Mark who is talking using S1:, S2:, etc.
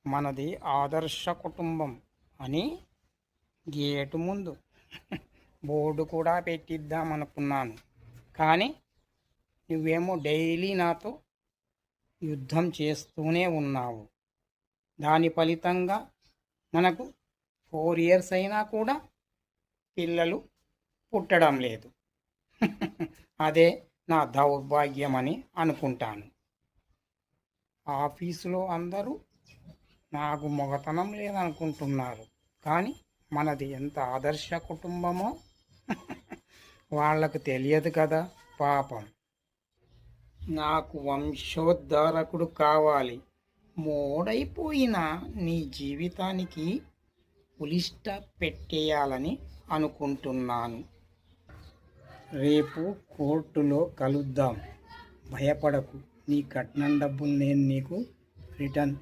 S1: మనది ఆదర్శ కుటుంబం అని గేటు ముందు బోర్డు కూడా పెట్టిద్దాం అనుకున్నాను. కానీ నువ్వేమో డైలీ నాతో యుద్ధం చేస్తూనే ఉన్నావు. దాని ఫలితంగా మనకు 4 ఇయర్స్ అయినా కూడా పిల్లలు పుట్టడం లేదు. అదే నా దౌర్భాగ్యమని అనుకుంటాను. ఆఫీసులో అందరూ నాకు మొగతనం లేదనుకుంటున్నారు. కానీ మనది ఎంత ఆదర్శ కుటుంబమో వాళ్ళకు తెలియదు కదా పాపం. నాకు వంశోద్ధారకుడు కావాలి. మోడైపోయిన నీ జీవితానికి పులిస్ట పెట్టేయాలని అనుకుంటున్నాను. రేపు కోర్టులో కలుద్దాం. భయపడకు, నీ కట్నం డబ్బులు నేను నీకు రిటర్న్